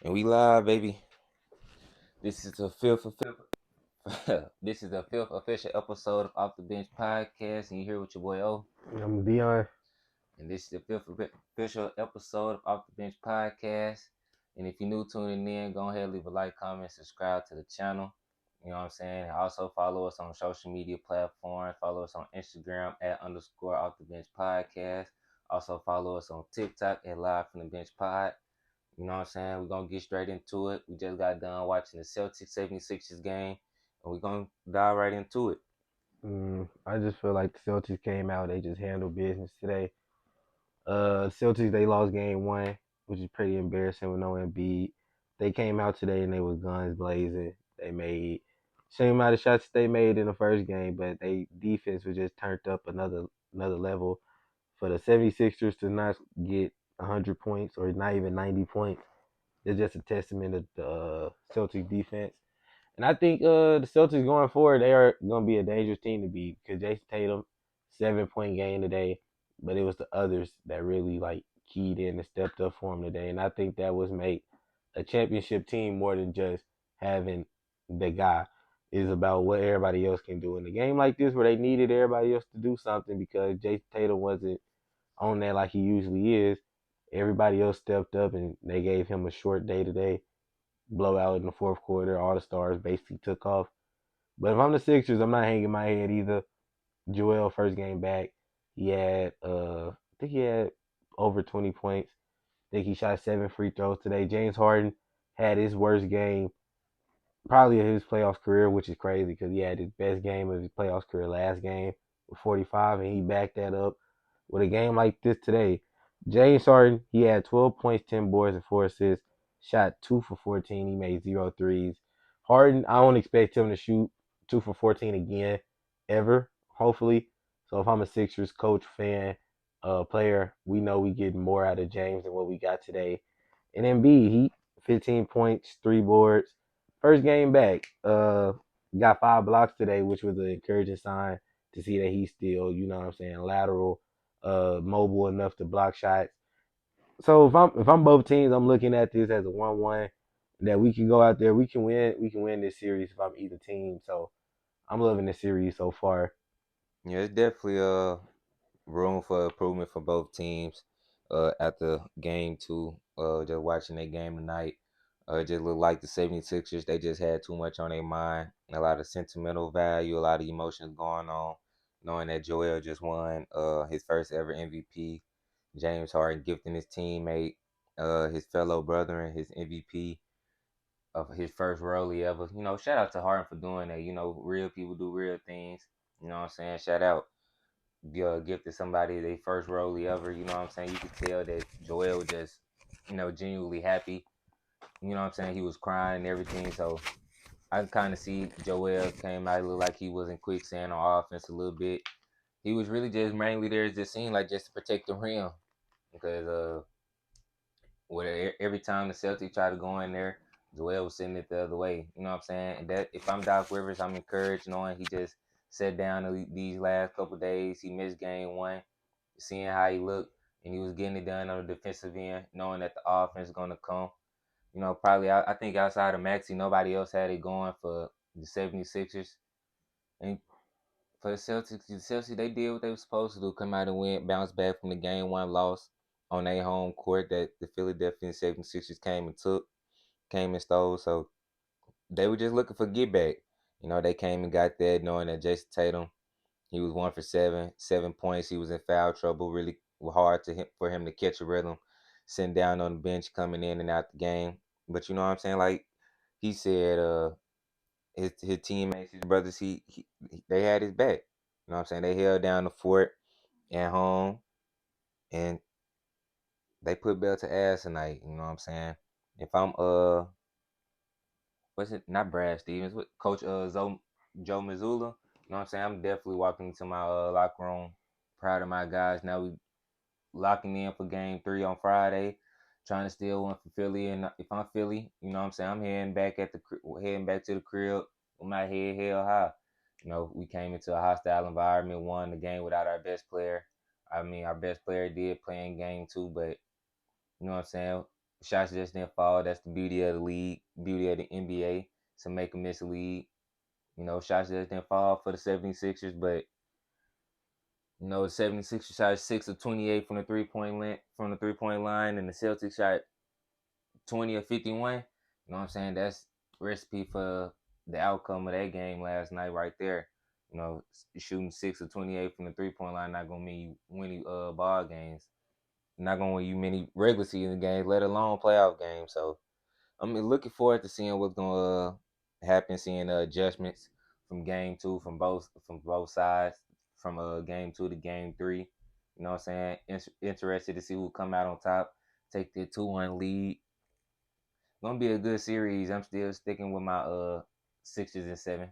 And we live, baby. This is the fifth. This is the fifth official episode of Off the Bench podcast, and you here with your boy O. I'm Dion. And this is the fifth official episode of Off the Bench podcast. And if you're new tuning in, go ahead, leave a like, comment, subscribe to the channel. You know what I'm saying? Also follow us on social media platforms. Follow us on Instagram at _ Off the Bench podcast. Also follow us on TikTok at Live from the Bench Pod. You know what I'm saying? We're going to get straight into it. We just got done watching the Celtics 76ers game, and we're going to dive right into it. I just feel like the Celtics came out. They just handled business today. Celtics they lost game one, which is pretty embarrassing with no Embiid. They came out today and they was guns blazing. They made same amount of shots they made in the first game, but they defense was just turned up another level. For the 76ers to not get 100 points or not even 90 points, it's just a testament of the Celtics defense. And I think the Celtics going forward, they are going to be a dangerous team to beat because Jason Tatum, 7 point game today, but it was the others that really like keyed in and stepped up for him today. And I think that was make a championship team more than just having the guy. Is about what everybody else can do in a game like this where they needed everybody else to do something because Jason Tatum wasn't on that like he usually is. Everybody else stepped up and they gave him a short day today blowout in the fourth quarter. All the stars basically took off. But if I'm the Sixers, I'm not hanging my head either. Joel first game back, he had I think he had over 20 points. I think he shot 7 free throws today. James Harden had his worst game probably of his playoffs career, which is crazy because he had his best game of his playoffs career last game with 45, and he backed that up with a game like this today. James Harden, he had 12 points, 10 boards, and 4 assists, shot 2 for 14. He made 0 threes. Harden, I don't expect him to shoot 2 for 14 again, ever, hopefully. So if I'm a Sixers coach, fan, player, we know we get more out of James than what we got today. And Embiid, he 15 points, 3 boards. First game back, got 5 blocks today, which was an encouraging sign to see that he's still, you know what I'm saying, lateral, mobile enough to block shots. So if I'm both teams, I'm looking at this as a 1-1 that we can go out there, we can win this series if I'm either team. So I'm loving this series so far. Yeah, it's definitely room for improvement for both teams after game two. Just watching that game tonight. It just looked like the 76ers, they just had too much on their mind. A lot of sentimental value, a lot of emotions going on, knowing that Joel just won his first ever MVP. James Harden gifting his teammate, his fellow brother, and his MVP of his first rollie ever. You know, shout out to Harden for doing that. You know, real people do real things. You know what I'm saying? Shout out. Gifted somebody their first rollie ever. You know what I'm saying? You could tell that Joel was just, genuinely happy. You know what I'm saying? He was crying and everything. So I can kind of see Joel came out, looked like he was in quicksand on offense a little bit. He was really just mainly there, it just seemed like just to protect the rim. Because every time the Celtics try to go in there, Joel was sending it the other way. You know what I'm saying? And that if I'm Doc Rivers, I'm encouraged knowing he just sat down these last couple of days. He missed game one, seeing how he looked, and he was getting it done on the defensive end, knowing that the offense is going to come. You know, probably I think outside of Maxey, nobody else had it going for the 76ers. And for the Celtics, they did what they were supposed to do, come out and win, bounce back from the game one loss on their home court that the Philadelphia 76ers came and stole. So they were just looking for get back. You know, they came and got that, knowing that Jason Tatum, he was 1 for 7, 7 points. He was in foul trouble, really hard for him to catch a rhythm, sitting down on the bench, coming in and out the game. But you know what I'm saying? Like he said, his teammates, his brothers, they had his back. You know what I'm saying? They held down the fort at home, and they put bell to ass tonight. You know what I'm saying? If I'm what's it? Not Brad Stevens, what Coach Joe Mazzulla. You know what I'm saying? I'm definitely walking into my locker room, proud of my guys. Now we locking in for game three on Friday, trying to steal one for Philly. And if I'm Philly, you know what I'm saying, I'm heading back to the crib with my head held high. You know, we came into a hostile environment, won the game without our best player. I mean, our best player did play in game two, but you know what I'm saying. Shots just didn't fall. That's the beauty of the league, beauty of the NBA. To make a miss league. Shots just didn't fall for the 76ers, but the 76ers shot 6 of 28 from the 3-point line, and the Celtics shot 20 or 51. You know what I'm saying? That's recipe for the outcome of that game last night right there. Shooting 6 of 28 from the 3-point line not gonna mean you win ball games. Not gonna win you many regular season games, let alone playoff games. So I'm looking forward to seeing what's gonna happen, seeing adjustments from game two from both sides, from game two to game three. You know what I'm saying? Interested to see who come out on top, take the 2-1 lead. Gonna be a good series. I'm still sticking with my Sixers and seven.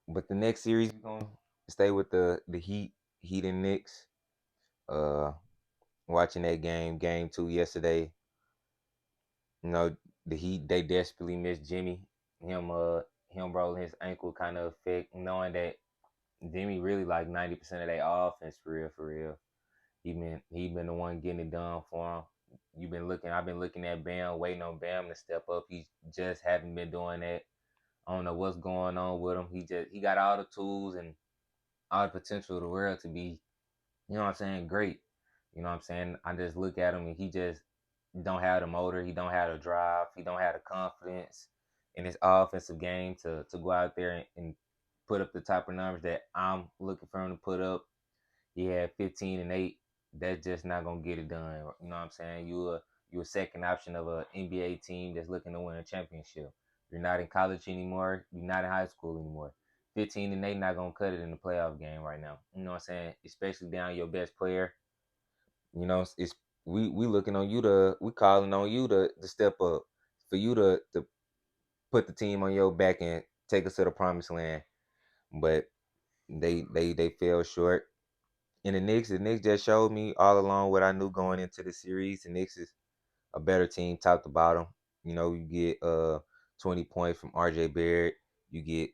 But the next series we're gonna stay with the Heat and Knicks. Uh Watching that game two yesterday. You know, the Heat they desperately missed Jimmy. Him rolling his ankle kind of affect knowing that Jimmy really like 90% of their offense for real, for real. He been the one getting it done for him. I've been looking at Bam, waiting on Bam to step up. He just haven't been doing that. I don't know what's going on with him. He got all the tools and all the potential of the world to be, what I'm saying, great. You know what I'm saying? I just look at him and he just don't have the motor, he don't have the drive, he don't have the confidence in his offensive game to go out there and put up the type of numbers that I'm looking for him to put up. He had 15 and 8. That's just not gonna get it done. You know what I'm saying? You a second option of an NBA team that's looking to win a championship. You're not in college anymore. You're not in high school anymore. 15 and 8 not gonna cut it in the playoff game right now. You know what I'm saying? Especially down your best player. It's we looking on you to we calling on you to step up for you to put the team on your back and take us to the promised land. But they fell short. And the Knicks just showed me all along what I knew going into the series. The Knicks is a better team, top to bottom. You get 20 points from RJ Barrett. You get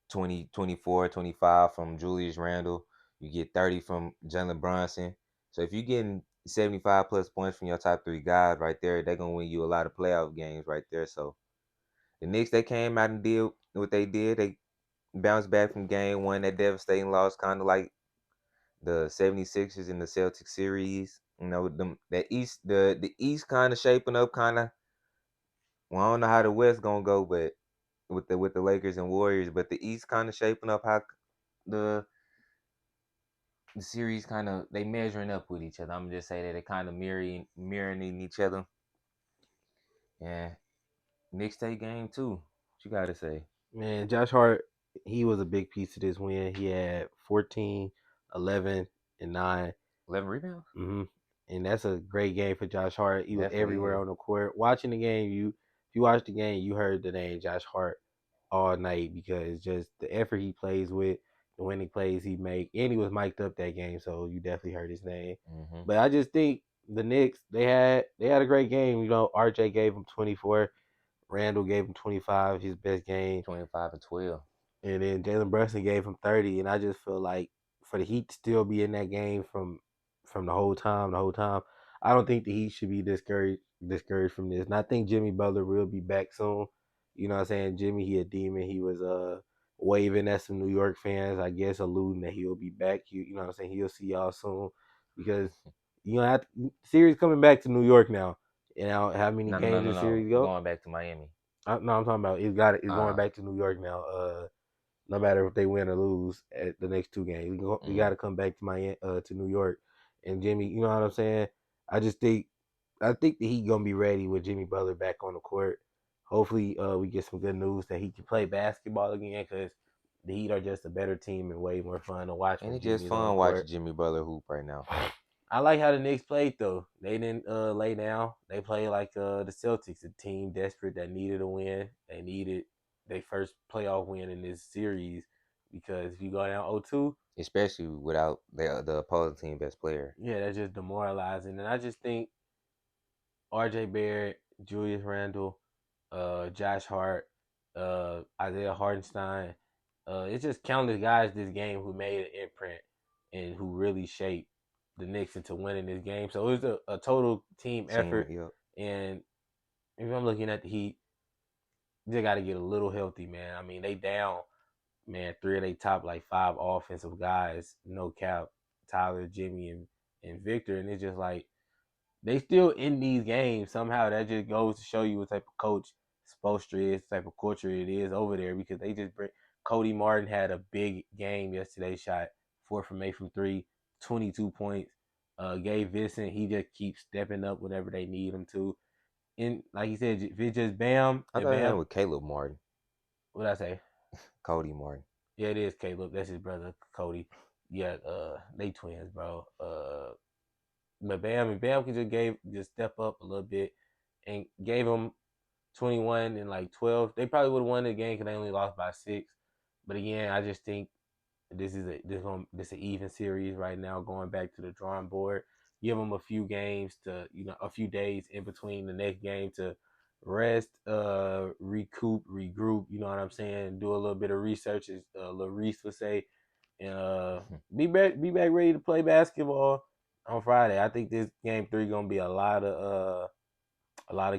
20, 24, 25 from Julius Randle. You get 30 from Jalen Brunson. So if you're getting 75 plus points from your top three guys right there, they're gonna win you a lot of playoff games right there. So the Knicks they came out and did what they did. They bounced back from game one, that devastating loss, kind of like the 76ers in the Celtics series. Them the East kind of shaping up, kind of. Well, I don't know how the West gonna go, but with the Lakers and Warriors, but the East kind of shaping up how the the series kind of they measuring up with each other. I'm gonna just say that they kind of mirroring each other. Yeah, Knicks take game too. What you gotta say? Man, Josh Hart, he was a big piece of this win. He had 14, 11, and 9. 11 rebounds. hmm And that's a great game for Josh Hart. He was Definitely everywhere is. on the court. Watching the game, if you watched the game, you heard the name Josh Hart all night because just the effort he plays with, the winning plays he make, and he was mic'd up that game, so you definitely heard his name. Mm-hmm. But I just think the Knicks they had a great game. RJ gave him 24, Randall gave him 25, his best game. 25 and 12. And then Jalen Brunson gave him 30, and I just feel like for the Heat to still be in that game from the whole time, I don't think the Heat should be discouraged from this. And I think Jimmy Butler will be back soon. You know what I'm saying? Jimmy, he a demon. He was waving at some New York fans, I guess, alluding that he'll be back. You know what I'm saying? He'll see y'all soon because series coming back to New York now. And how many No, no, no, games no, this no. series go? Going back to Miami. No, I'm talking about it's going Uh. back to New York now. No matter if they win or lose at the next two games, we got Mm. to come back to to New York. And Jimmy, you know what I'm saying? I just think I think that he gonna be ready with Jimmy Butler back on the court. Hopefully, we get some good news that he can play basketball again because the Heat are just a better team and way more fun to watch And when it's just Jimmy is on the fun watching court. Jimmy Butler hoop right now. I like how the Knicks played though. They didn't lay down. They played like the Celtics, a team desperate that needed a win. They needed their first playoff win in this series because if you go down 0-2, Especially without the opposing team best player. yeah, that's just demoralizing. And I just think RJ Barrett, Julius Randle, Josh Hart, Isaiah Hartenstein, it's just countless guys this game who made an imprint and who really shaped the Knicks into winning this game. So it was a total team Team, effort. yep. And if I'm looking at the Heat, they got to get a little healthy, man. I mean, they down, man, three of they top like five offensive guys, no cap, Tyler, Jimmy, and Victor, and it's just like they still in these games somehow. That just goes to show you what type of coach Spoelstra is, the type of culture it is over there because they just bring. Cody Martin had a big game yesterday, shot 4 from 8 from three, 22 points. Gabe Vincent, he just keeps stepping up whenever they need him to. And like he said, if it's just Bam I and thought his name Bam, was Caleb Martin, what I say? Cody Martin. Yeah, it is Caleb. That's his brother, Cody. Yeah, they twins, bro. But Bam and Bam can just step up a little bit and gave him 21 and like 12. They probably would have won the game because they only lost by 6. But again, I just think this an even series right now. Going back to the drawing board, give them a few games to a few days in between the next game to rest, recoup, regroup. You know what I'm saying? Do a little bit of research, as Larice would say, and be back ready to play basketball on Friday. I think this game three gonna be a lot of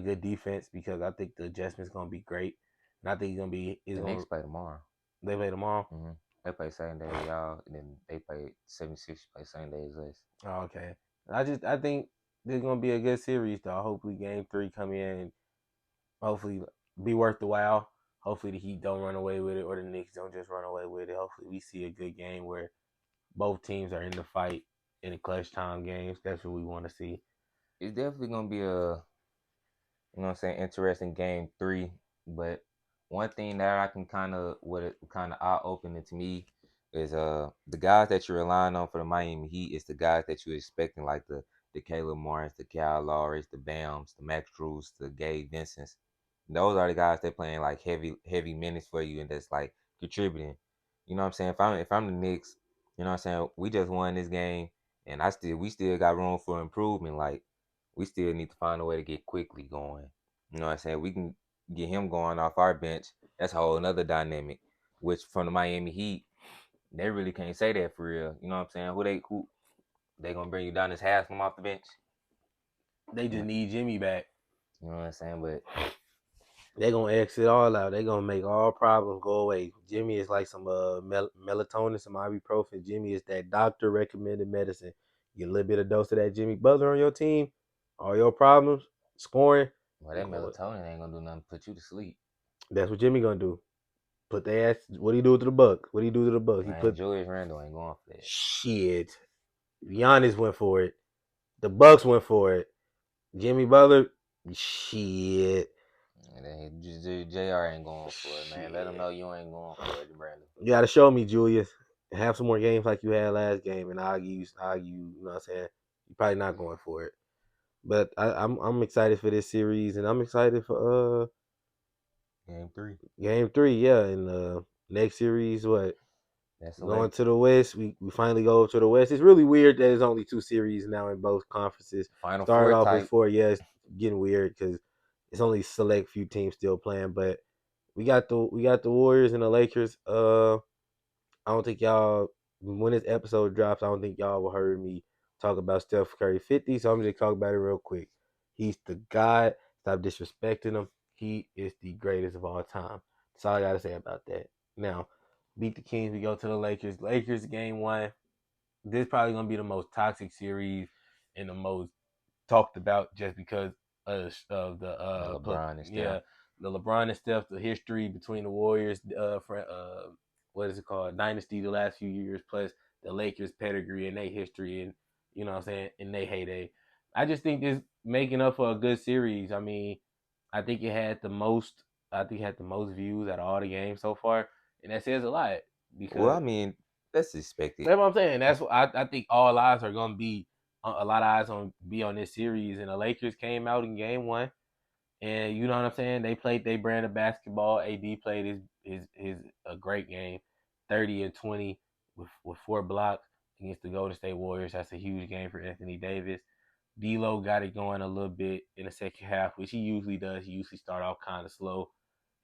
good defense because I think the adjustment's gonna be great, and I think it's The gonna Knicks play tomorrow. they play tomorrow. hmm They play same day, y'all, and then they play 76 play same day as us. Oh, okay. I think this is gonna be a good series though. Hopefully game three come in and hopefully be worth the while. Hopefully the Heat don't run away with it or the Knicks don't just run away with it. Hopefully we see a good game where both teams are in the fight in the clutch time games. That's what we want to see. It's definitely gonna be a interesting game three. But one thing that I can what it kind of eye opening to me is the guys that you're relying on for the Miami Heat is the guys that you're expecting, like the Caleb Morris, the Kyle Lowrys, the Bams, the Max Drews, the Gabe Vincents. Those are the guys that playing like heavy minutes for you and that's like contributing. You know what I'm saying? If I'm the Knicks, you know what I'm saying, we just won this game and we still got room for improvement. Like we still need to find a way to get quickly going. You know what I'm saying? We can get him going off our bench. That's a whole another dynamic. Which from the Miami Heat, they really can't say that for real. You know what I'm saying? Who they gonna bring you down as Haslam off the bench? They You just know, need Jimmy back. you know what I'm saying? But They gonna exit all out. They gonna make all problems go away. Jimmy is like some melatonin, some ibuprofen. Jimmy is that doctor recommended medicine. Get a little bit of dose of that Jimmy Butler on your team. All your problems, scoring, well, they that going. melatonin ain't gonna do nothing but put you to sleep. That's what Jimmy gonna do. Put their ass. What do you do to the Bucks? What do you do to the Bucks? He Man, put Julius Randle ain't going for that. shit. Giannis went for it. The Bucks went for it. Jimmy Butler, shit, And then JR ain't going for it, man. Let him shit. know you ain't going for it, Brandon. You got to show me, Julius. Have some more games like you had last game, and I'll give you. You know what I'm saying? You're probably not going for it, but I'm excited for this series, and I'm excited for Game three. game three. Yeah, and next series, what That's the going Lakers. to the West? We finally go to the West. It's really weird that there's only two series now in both conferences. Final Started four off as type. four. Yeah, it's getting weird because it's only select few teams still playing, but we got the Warriors and the Lakers. I don't think y'all when this episode drops, I don't think y'all will hear me talk about Steph Curry 50. So I'm just talk about it real quick. He's the god. Stop disrespecting him. He is the greatest of all time. That's all I gotta say about that. Now, beat the Kings. We go to the Lakers. Lakers game one. This is probably gonna be the most toxic series and the most talked about just because of the LeBron and Steph. yeah, the LeBron and Steph, the history between the Warriors, what is it called, dynasty the last few years, plus the Lakers pedigree and their history, and you know what I'm saying, in their heyday. I just think this making up for a good series. I mean, I think it had the most. I think it had the most views out of all the games so far, and that says a lot Well, because I mean, let's expect it. that's what I'm saying. That's what I think all eyes are gonna be. A lot of eyes on be on this series, and the Lakers came out in game one, and you know what I'm saying. They played their brand of basketball. AD played his a great game, 30 and 20 with 4 blocks against the Golden State Warriors. That's a huge game for Anthony Davis. D'Lo got it going a little bit in the second half, which he usually does. He usually start off kind of slow,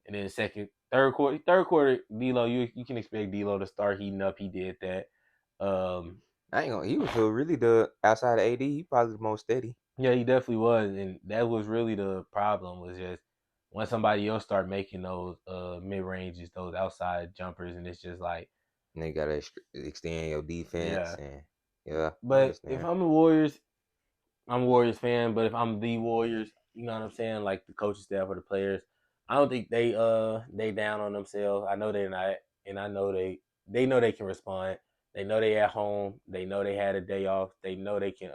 and then third quarter, D'Lo, you can expect D'Lo to start heating up. He did that. Um, I ain't gonna. He was really the outside of AD. He probably the most steady. Yeah, he definitely was, and that was really the problem. Was just when somebody else start making those mid ranges, those outside jumpers, and it's just like, And they gotta extend your defense, yeah. and yeah, I But if understand. I'm the Warriors, I'm a Warriors fan, but if I'm the Warriors, you know what I'm saying, like the coaching staff or the players, I don't think they down on themselves. I know they're not, and I know they know they can respond. They know they at home. They know they had a day off. They know they can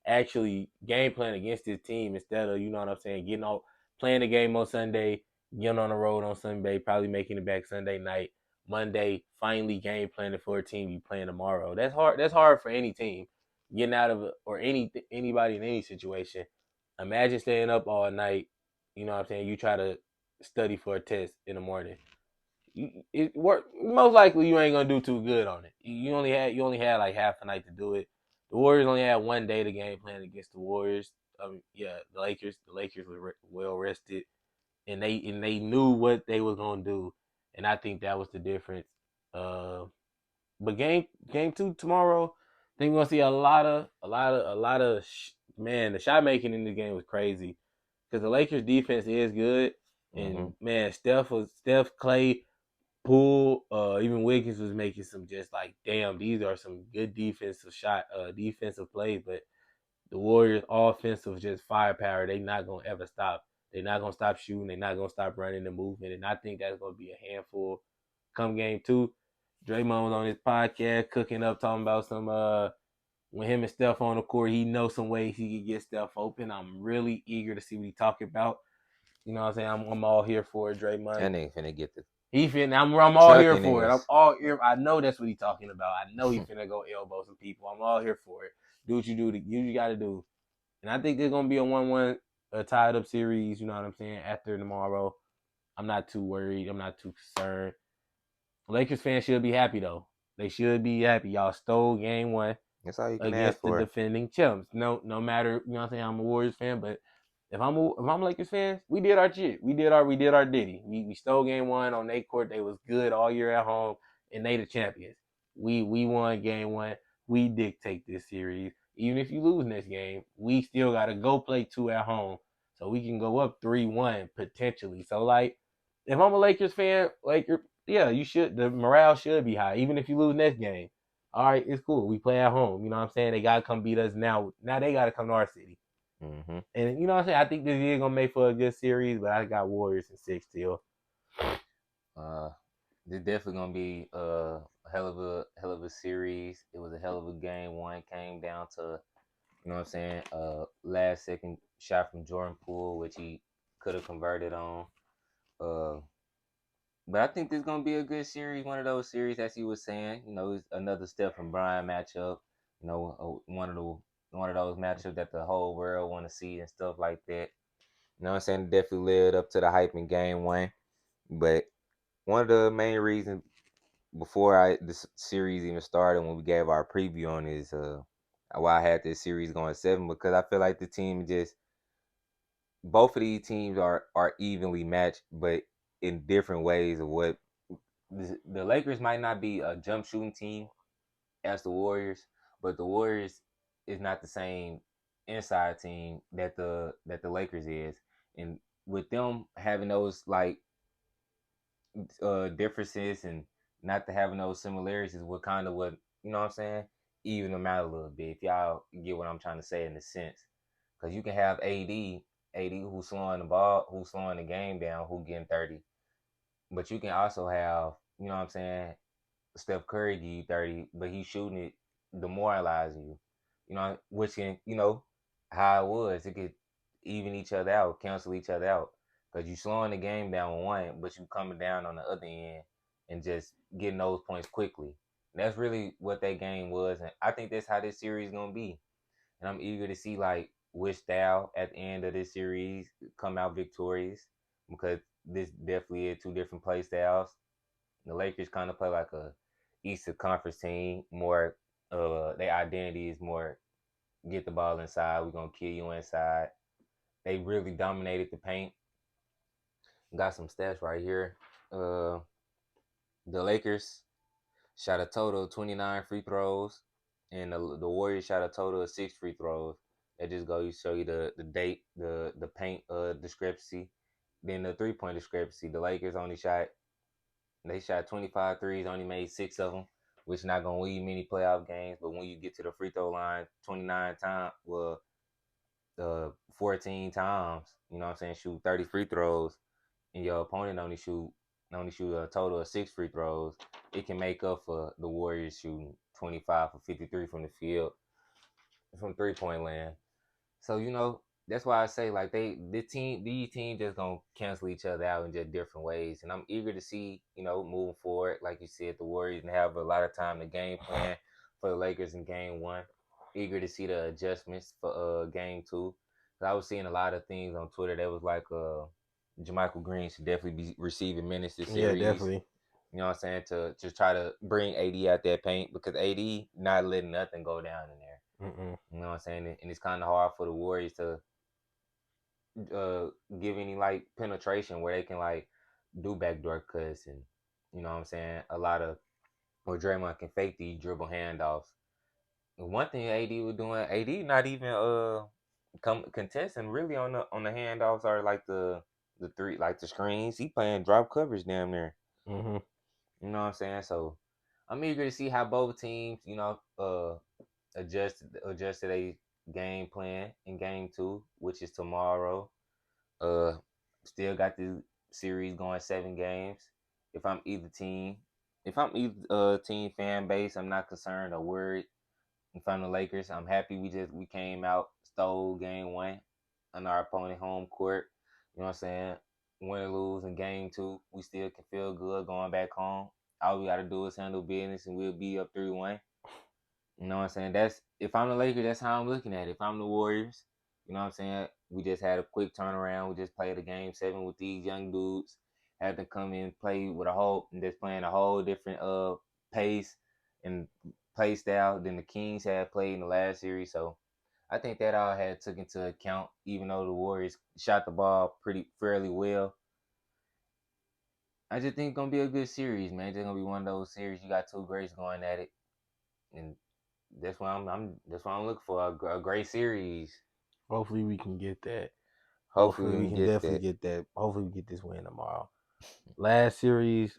actually game plan against this team instead of, you know what I'm saying, getting out playing the game on Sunday, getting on the road on Sunday, probably making it back Sunday night. Monday, finally game planning for a team you playing tomorrow. That's hard. That's hard for any team getting out of it, or anybody in any situation. Imagine staying up all night. You know what I'm saying? You try to study for a test in the morning. It work most likely you ain't gonna do too good on it. You only had like half a night to do it. The Warriors only had one day to game plan against the Warriors. Yeah, the Lakers. The Lakers were well rested, and they knew what they was gonna do, and I think that was the difference. Uh, but game two tomorrow, I think we're gonna see a lot of man. The shot making in the game was crazy because the Lakers defense is good, Hmm. and man, Steph, Clay, Poole, even Wiggins was making some just like damn. These are some good defensive plays, but the Warriors offensive just firepower. They not gonna ever stop. They're not gonna stop shooting. They're not gonna stop running the movement, and I think that's gonna be a handful come game two. Draymond was on his podcast cooking up, talking about some when him and Steph on the court, he knows some ways he can get Steph open. I'm really eager to see what he talking about. You know what I'm saying? I'm all here for it, Draymond. That nigga finna get the He finna. I'm all here trucking for it. I'm niggas. all here. I know that's what he talking about. I know he finna go elbow some people. I'm all here for it. Do what you do. Do what you got to do. And I think there's gonna be a 1-1, a tied up series. You know what I'm saying? After tomorrow, I'm not too worried. I'm not too concerned. Lakers fans should be happy though. They should be happy. Y'all stole game one That's all you can ask against the for. defending champs. No matter, you know what I'm saying, I'm a Warriors fan, but if I'm Lakers fans, we did our shit. We did our ditty. We stole game one on their court. They was good all year at home, and they the champions. We won game one. We dictate this series. Even if you lose next game, we still gotta go play two at home. So we can go up 3-1 potentially. So like if I'm a Lakers fan, yeah, you should the morale should be high, even if you lose next game. All right, it's cool. We play at home. You know what I'm saying? They gotta come beat us now. Now they gotta come to our city. Hmm. And you know what I'm saying? I think this is gonna make for a good series, but I got Warriors in six still. Uh, this definitely gonna be a hell of a series. It was a hell of a game. One came down to, you know what I'm saying, last second shot from Jordan Poole, which he could have converted on. Uh, but I think this is gonna be a good series. One of those series, as he was saying, you know, it's another Steph and Brian matchup. You know, one of those matchups that the whole world want to see and stuff like that. You know what I'm saying? It definitely led up to the hype in game one. But one of the main reasons before this series even started, when we gave our preview on, is why I had this series going seven, because I feel like the team just both of these teams are evenly matched, but in different ways of what the Lakers might not be a jump shooting team as the Warriors, but the Warriors is not the same inside team that the Lakers is, and with them having those like differences and not to having those similarities is what kind of what, you know what I'm saying, even them out a little bit. If y'all get what I'm trying to say in a sense, because you can have AD who's slowing the ball, who's slowing the game down, who getting 30, but you can also have, you know what I'm saying, Steph Curry give you 30, but he's shooting it, demoralizing you. You know, which can, you know, how it was. It could even each other out, cancel each other out. Because you slowing the game down one, but you coming down on the other end and just getting those points quickly. And that's really what that game was. And I think that's how this series is going to be. And I'm eager to see, like, which style at the end of this series come out victorious, because this definitely is two different play styles. The Lakers kind of play like a Eastern Conference team. More, their identity is more get the ball inside. We're gonna kill you inside. They really dominated the paint. Got some stats right here. Uh, the Lakers shot a total of 29 free throws. and the Warriors shot a total of 6 free throws. That just go you show you the date, the paint discrepancy, then the 3 point discrepancy. The Lakers only shot they shot 25 threes, only made 6 of them, which not gonna win you many playoff games. But when you get to the free throw line 29 times, well, 14 times, you know what I'm saying, shoot 30 free throws, and your opponent only shoot a total of 6 free throws, it can make up for the Warriors shooting 25 for 53 from the field from 3 point land. So that's why I say like these teams just gonna cancel each other out in just different ways, and I'm eager to see moving forward. Like you said, the Warriors and have a lot of time to game plan for the Lakers in Game 1. Eager to see the adjustments for Game 2. 'Cause I was seeing a lot of things on Twitter that was like Jermichael Green should definitely be receiving minutes this Yeah, series. definitely. You know what I'm saying, to just try to bring AD out that paint because AD not letting nothing go down in there. Mm-mm. You know what I'm saying? And it's kind of hard for the Warriors to uh, give any like penetration where they can like do backdoor cuts and you know what I'm saying, a lot of where Draymond can fake these dribble handoffs. And one thing AD was doing, AD not even contesting really on the handoffs or like the three like the screens. He playing drop coverage damn near. Mm-hmm. You know what I'm saying? So I'm eager to see how both teams adjust to their game plan in Game 2, which is tomorrow. Uh, Still got the series going 7 games. If I'm either team, if I'm either team fan base, I'm not concerned or worried. If I'm the Lakers, I'm happy we came out, stole Game 1 on our opponent home court. You know what I'm saying? Win or lose in Game 2, we still can feel good going back home. All we got to do is handle business, and we'll be up 3-1. You know what I'm saying? That's if I'm the Lakers, that's how I'm looking at it. If I'm the Warriors, you know what I'm saying? We just had a quick turnaround. We just played a Game 7 with these young dudes. Had to come in play with a whole and just playing a whole different pace and play style than the Kings had played in the last series. So I think that all had took into account, even though the Warriors shot the ball pretty fairly well. I just think it's gonna be a good series, man. It's just gonna be one of those series you got two greats going at it, and that's why that's why I'm looking for a great series. Hopefully we can get that. Hopefully Hopefully we we can can get definitely that. get that. Hopefully we get this win tomorrow. Last series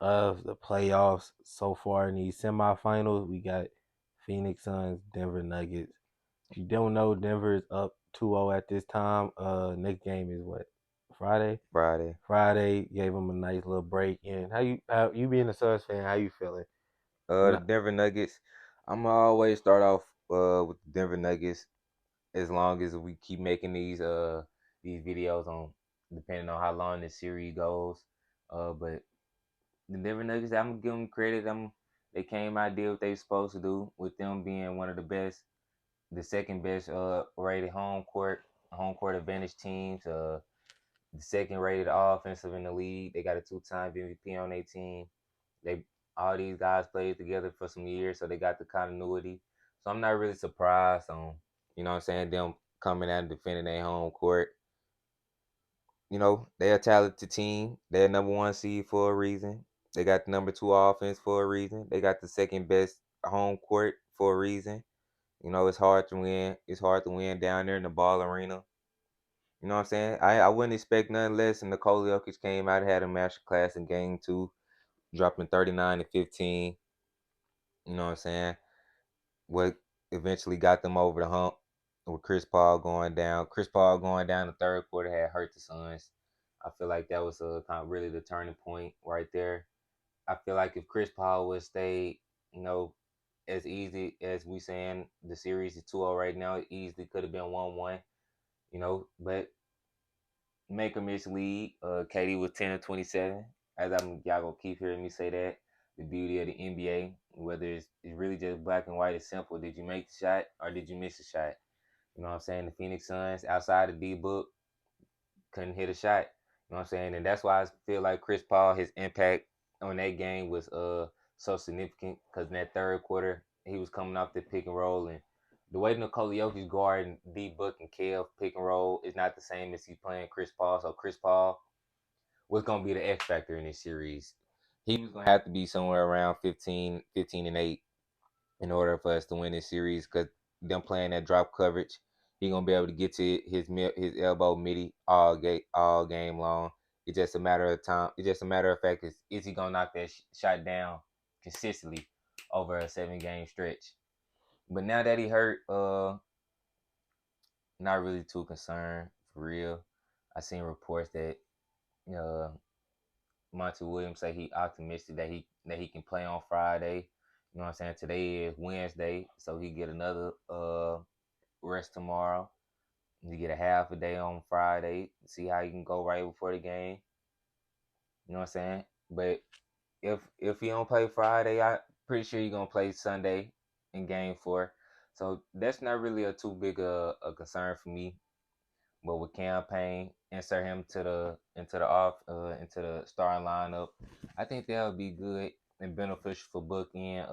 of the playoffs so far in these semifinals, we got Phoenix Suns, Denver Nuggets. If you don't know, Denver is up 2-0 at this time. Next game is what? Friday? Friday. Friday gave them a nice little break. And how you being a Suns fan, how you feeling? The Not, Denver Nuggets. I'm gonna always start off with the Denver Nuggets as long as we keep making these videos on depending on how long this series goes. But the Denver Nuggets, I'm gonna give them credit. They came out did what they supposed to do with them being one of the best, the second best rated home court advantage teams. The second rated offensive in the league. They got a 2-time MVP on their team. They all these guys played together for some years, so they got the continuity. So I'm not really surprised on, what I'm saying, them coming out and defending their home court. They're a talented team. They're number one seed for a reason. They got the number two offense for a reason. They got the second best home court for a reason. It's hard to win. It's hard to win down there in the ball arena. You know what I'm saying? I wouldn't expect nothing less. And Nikola Jokic came out, had a master class in Game 2, dropping 39 and 15. You know what I'm saying? What eventually got them over the hump with Chris Paul going down. Chris Paul going down the third quarter had hurt the Suns. I feel like that was a kind of really the turning point right there. I feel like if Chris Paul would stay, you know, as easy as we saying the series is 2-0 right now, it easily could have been 1-1, but make or miss lead. KD was 10 of 27. As y'all gonna keep hearing me say that. The beauty of the NBA, whether it's really just black and white, it's simple. Did you make the shot or did you miss the shot? You know what I'm saying? The Phoenix Suns, outside of D Book, couldn't hit a shot. You know what I'm saying? And that's why I feel like Chris Paul, his impact on that game was so significant because in that third quarter, he was coming off the pick and roll, and the way Nikola Jokic guarding D Book and Kev pick and roll is not the same as he's playing Chris Paul. So Chris Paul was gonna be the X factor in this series. He was gonna have to be somewhere around 15 and 8. in order for us to win this series because them playing that drop coverage, he gonna be able to get to his elbow midi all game long. It's just a matter of time. It's just a matter of fact is he gonna knock that shot down consistently over a 7 game stretch. But now that he hurt, not really too concerned for real. I seen reports that uh Monty Williams say he optimistic that he can play on Friday. You know what I'm saying? Today is Wednesday, so he get another rest tomorrow. You get a half a day on Friday. See how you can go right before the game. You know what I'm saying? But if he don't play Friday, I pretty sure he gonna play Sunday in Game 4. So that's not really a too big a concern for me. But with campaign, insert him to the into the starting lineup. I think that would be good and beneficial for Book and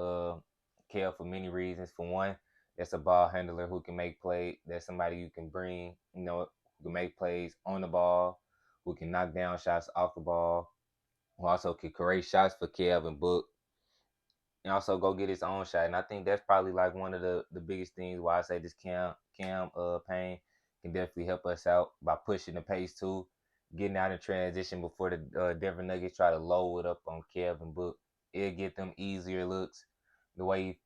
Kale for many reasons. For one, that's a ball handler who can make play. That's somebody you can bring, who can make plays on the ball, who can knock down shots off the ball, who also can create shots for Kev and Book and also go get his own shot. And I think that's probably like one of the biggest things why I say this Cam Payne can definitely help us out by pushing the pace too, getting out in transition before the Denver Nuggets try to load up on Kevin Book. It'll get them easier looks. The way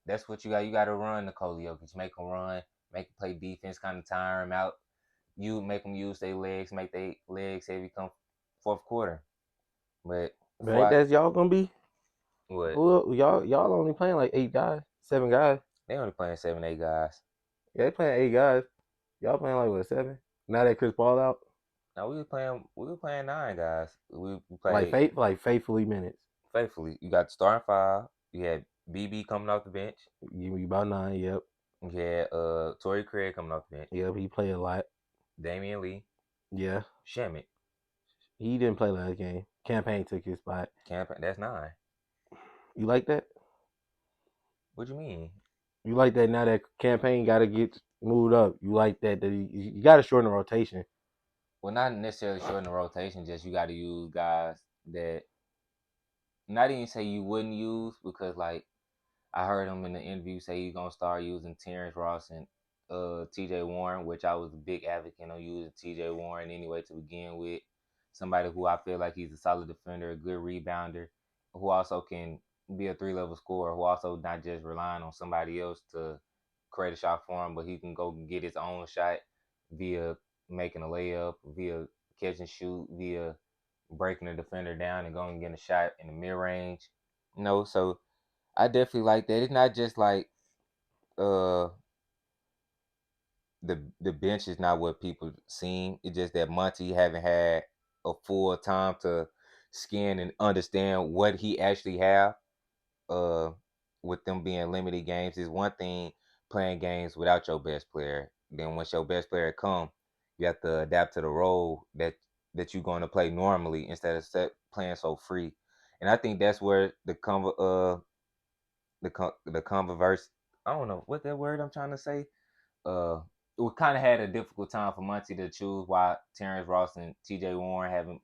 that's what you got. You got to run the Jokic, make them run, make them play defense, kind of tire them out. You make them use their legs, make their legs heavy come fourth quarter. But But before ain't I that y'all gonna be? what Who y'all only playing like 8 guys, 7 guys. they only playing 7 8 guys. Yeah, they playing 8 guys. Y'all playing like what, 7? Now that Chris Paul out, No, we were playing 9 guys. We like played faithfully minutes. faithfully. You got the starting five. You had BB coming off the bench. Give me about 9. Yep, You had Torrey Craig coming off the bench. yep. He played a lot. Damian Lee, Yeah, Shamit, he didn't play last game. Campaign took his spot. Camp. That's 9. You like that? What you mean? You like that now that campaign got to get moved up? You like that you got to shorten the rotation? Well, not necessarily shorten the rotation. Just you got to use guys that not even say you wouldn't use because like I heard him in the interview say he's gonna start using Terrence Ross and T.J. Warren, which I was a big advocate on using T.J. Warren anyway to begin with. Somebody who I feel like he's a solid defender, a good rebounder, who also can be a 3 level scorer, who also not just relying on somebody else to create a shot for him, but he can go get his own shot via making a layup, via catch and shoot, via breaking the defender down and going and getting a shot in the mid range. So I definitely like that. It's not just like uh the bench is not what people seem. It's just that Monty haven't had a full time to skin and understand what he actually have. Uh, with them being limited games, is one thing playing games without your best player. Then once your best player come, you have to adapt to the role that you're going to play normally instead of playing so free. And I think that's where the converse. I don't know what that word I'm trying to say. Uh, we kind of had a difficult time for Monty to choose why Terrence Ross and T.J. Warren haven't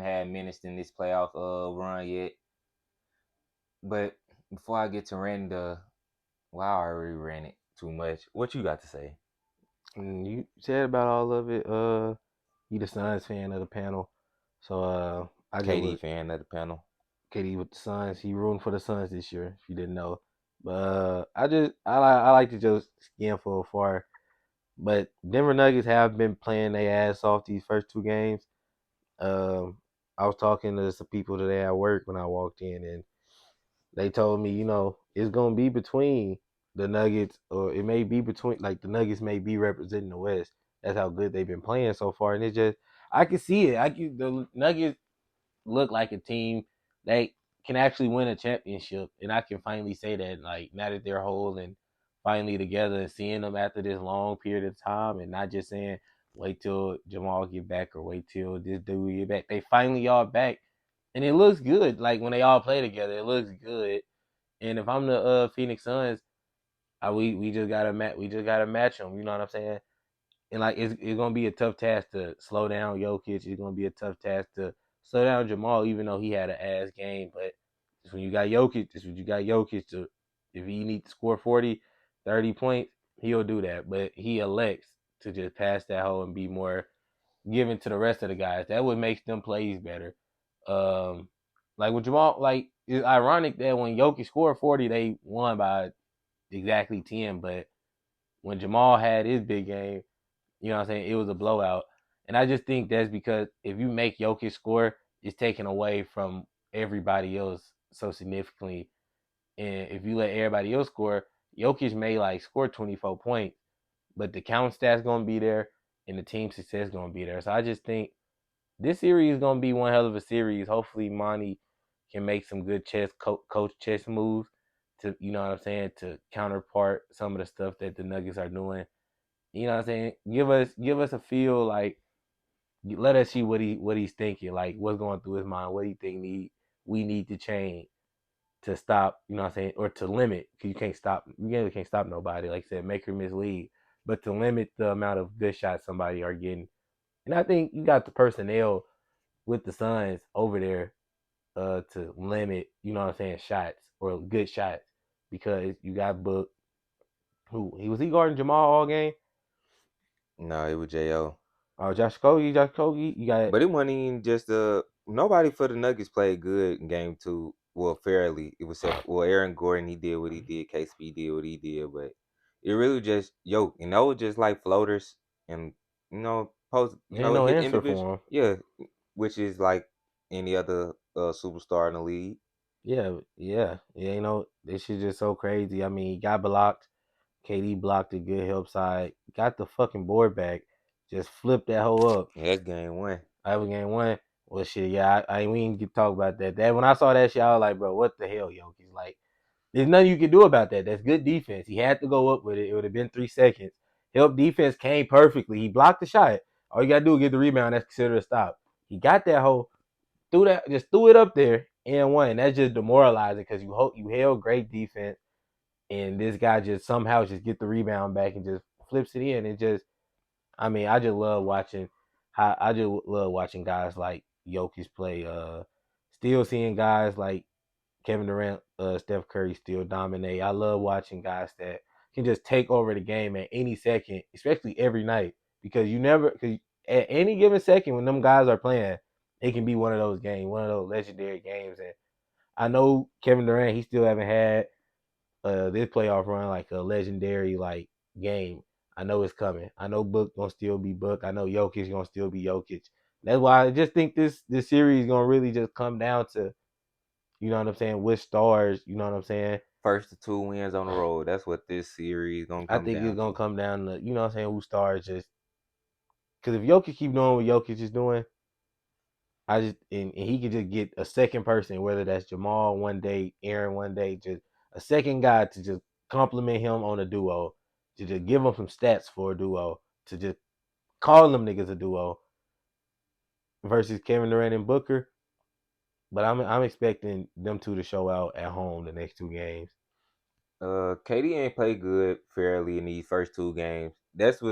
had minutes in this playoff run yet. But before I get to ranting wow, I already ran it too much. What you got to say? And you said about all of it. You the Suns fan of the panel, so I just KD look fan of the panel. KD with the Suns. He rooting for the Suns this year. If you didn't know, but I like to just skim for afar. But Denver Nuggets have been playing their ass off these first 2 games. Um, I was talking to some people today at work when I walked in, and they told me, it's gonna be between the Nuggets, or it may be between like the Nuggets may be representing the West. That's how good they've been playing so far, and it's just I can see it. The Nuggets look like a team that can actually win a championship, and I can finally say that like now that they're whole and finally together, and seeing them after this long period of time, and not just saying wait till Jamal get back or wait till this dude get back. They finally all back, and it looks good. Like when they all play together, it looks good. And if I'm the Phoenix Suns, we just gotta match them. You know what I'm saying? And like it's gonna be a tough task to slow down Jokic. It's gonna be a tough task to slow down Jamal, even though he had an ass game. But just when you got Jokic, just when you got Jokic to If he needs to score 40, 30 points, he'll do that. But he elects to just pass that hole and be more given to the rest of the guys. That would make them plays better. Um, like with Jamal, like it's ironic that when Jokic scored 40, they won by exactly 10. But when Jamal had his big game, you know what I'm saying, it was a blowout. And I just think that's because if you make Jokic score, it's taken away from everybody else so significantly. And if you let everybody else score, Jokic may like score 24 points, but the count stats gonna be there and the team success gonna be there. So I just think this series is gonna be one hell of a series. Hopefully, Monty can make some good coach chess moves to, you know what I'm saying, to counterpart some of the stuff that the Nuggets are doing. You know what I'm saying? Give us a feel like let us see what he's thinking, like what's going through his mind, what he think we need to change to stop, you know what I'm saying, or to limit, because you really can't stop nobody, like I said, make or miss lead, but to limit the amount of good shots somebody are getting. And I think you got the personnel with the Suns over there to limit, you know what I'm saying, shots or good shots, because you got Book, who he guarding Jamal all game? No, it was Jo. Oh, Josh Kogi, you got But it wasn't even just nobody for the Nuggets played good in game two. Well, fairly. It was Aaron Gordon, he did what he did, KCP did what he did, but it really just and those just like floaters and ain't no hit answer individual, for him. yeah, which is like any other superstar in the league. Yeah. You know, this is just so crazy. I mean, he got blocked. KD blocked a good help side. Got the fucking board back. Just flipped that whole up. Yeah, that's game one. I was game one. Well, shit, yeah. We ain't get talk about that. That when I saw that shit, I was like, bro, what the hell, Jokic? Like, there's nothing you can do about that. That's good defense. He had to go up with it. It would have been 3 seconds. Help defense came perfectly. He blocked the shot. All you gotta do is get the rebound. That's considered a stop. He got that hole. Just threw it up there and won. That's just demoralizing because you held great defense, and this guy just somehow just get the rebound back and just flips it in. It just, I mean, I just love watching guys like Jokic play. Still seeing guys like Kevin Durant, Steph Curry still dominate. I love watching guys that can just take over the game at any second, especially every night, because because at any given second when them guys are playing, it can be one of those games, one of those legendary games. And I know Kevin Durant, he still haven't had this playoff run like a legendary like game. I know it's coming. I know Book gonna still be Book. I know Jokic gonna still be Jokic. That's why I just think this series gonna really just come down to, you know what I'm saying, which stars, you know what I'm saying. First to two wins on the road. That's what this series gonna I come think it's down gonna to. come down to, you know what I'm saying, who stars just because if Jokic keep doing what Jokic is doing, and he could just get a second person, whether that's Jamal one day, Aaron one day, just a second guy to just compliment him on a duo, to just give him some stats for a duo, to just call them niggas a duo versus Kevin Durant and Booker. But I'm expecting them two to show out at home the next two games. KD ain't played good fairly in these first two games. That's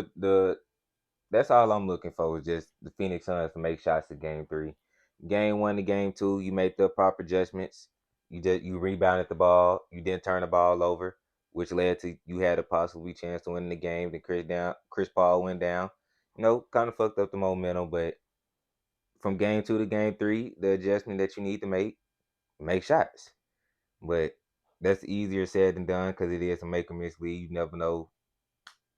all I'm looking for is just the Phoenix Suns to make shots in game three. Game one to game two, you made the proper adjustments. You rebounded the ball. You didn't turn the ball over, which led to you had a possibly chance to win the game. Then Chris Paul went down. Kind of fucked up the momentum. But from game two to game three, the adjustment that you need to make shots. But that's easier said than done because it is a make or miss league. You never know.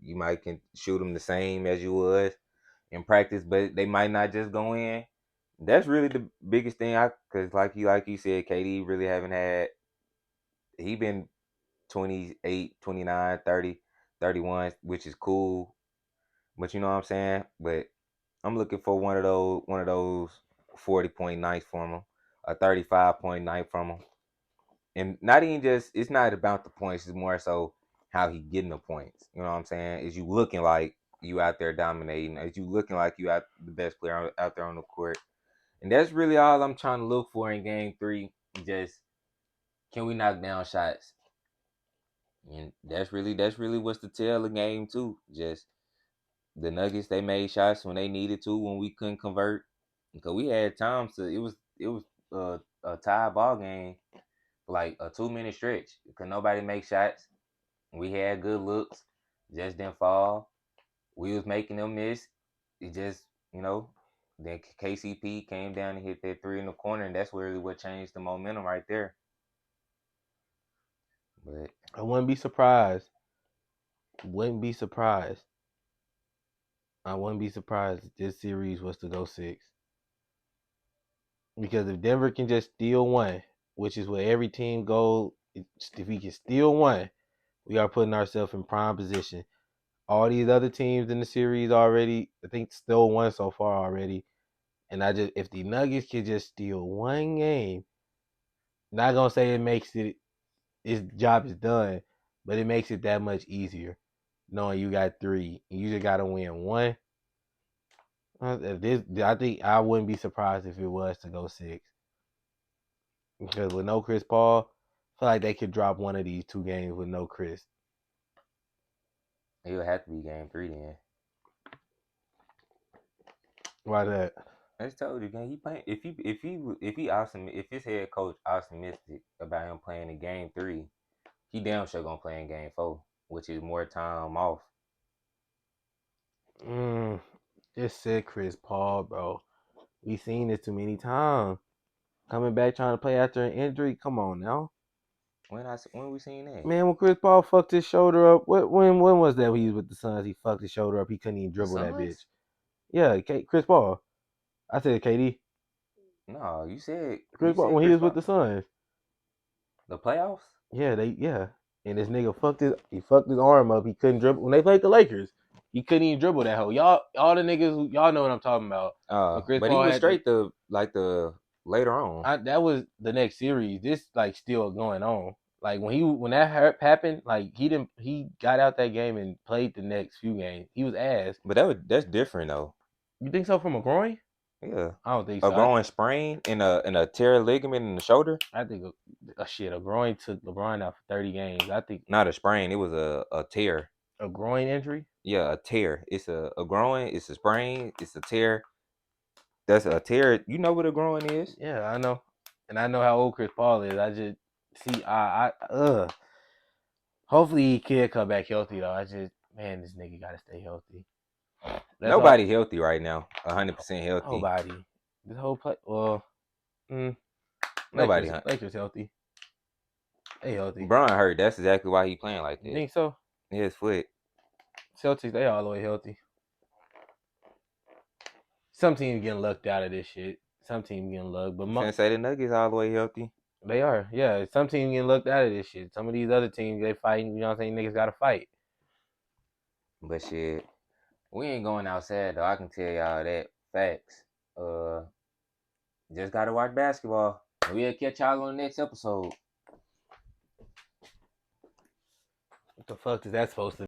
You might can shoot them the same as you was in practice, but they might not just go in. That's really the biggest thing. Because like you said, KD really haven't had. He been 28, 29, 30, 31, which is cool. But you know what I'm saying. But I'm looking for one of those 40-point nights from him, a 35-point night from him, and not even just. It's not about the points. It's more so how he getting the points. You know what I'm saying? Is you looking like you out there dominating? Is you looking like you out the best player out there on the court? And that's really all I'm trying to look for in game three. Just can we knock down shots? And that's really what's the tell of game two. Just the Nuggets, they made shots when they needed to when we couldn't convert. Because we had times to it was a tie ball game like a 2 minute stretch. Cause nobody make shots. We had good looks, just didn't fall. We was making them miss. It just, then KCP came down and hit that three in the corner, and that's really what changed the momentum right there. But I wouldn't be surprised. Wouldn't be surprised. I wouldn't be surprised if this series was to go 6. Because if Denver can just steal one, which is where every team goes, if we can steal one, we are putting ourselves in prime position. All these other teams in the series already, I think, stole one so far already. And if the Nuggets can just steal one game, not gonna say it makes it his job is done, but it makes it that much easier knowing you got 3. You just gotta win one. I think I wouldn't be surprised if it was to go 6. Because with no Chris Paul, I feel like they could drop one of these 2 games with no Chris. it would have to be game 3 then. Why that? I just told you, man. He playing if his head coach optimistic about him playing in game 3, he damn sure gonna play in game 4, which is more time off. Just said Chris Paul, bro. We seen this too many times. Coming back trying to play after an injury. Come on now. When we seen that? Man, when Chris Paul fucked his shoulder up, when was that when he was with the Suns? He fucked his shoulder up. He couldn't even The dribble that bitch. Suns? Yeah, Chris Paul. I said KD. No, Chris you Paul said when he Chris was with Paul. the Suns. The playoffs? Yeah. And this nigga fucked his arm up. He couldn't dribble when they played the Lakers. He couldn't even dribble that hoe. Y'all, all the niggas, y'all know what I'm talking about. When Chris But he Paul was had straight the later on. that was the next series. This like still going on. Like when that happened, like he got out that game and played the next few games. He was ass. But that's different though. You think so from a groin? Yeah. I don't think A so. growing sprain and a tear ligament in the shoulder? I think a groin took LeBron out for 30 games. I think Not a sprain, it was a tear. a groin injury. Yeah, a tear. It's a growing, it's a sprain, it's a tear. That's a tear. You know what a growing is? Yeah, I know, and I know how old Chris Paul is. I just see, hopefully he can come back healthy though. Man, this nigga gotta stay healthy. That's all. Nobody healthy right now. 100% healthy. Nobody. This whole play. Well, Nobody. Lakers healthy. They healthy. Bron hurt. That's exactly why he playing like You that. think so? His foot. Celtics, they all the way healthy. Some teams getting lucked out of this shit. Some teams getting lucked, but Finna say the Nuggets all the way healthy. they are. Yeah, some teams getting lucked out of this shit. Some of these other teams, they fighting. You know what I'm saying? Niggas got to fight. But shit, we ain't going outside though. I can tell y'all that. Facts. Just gotta watch basketball. We'll catch y'all on the next episode. What the fuck is that supposed to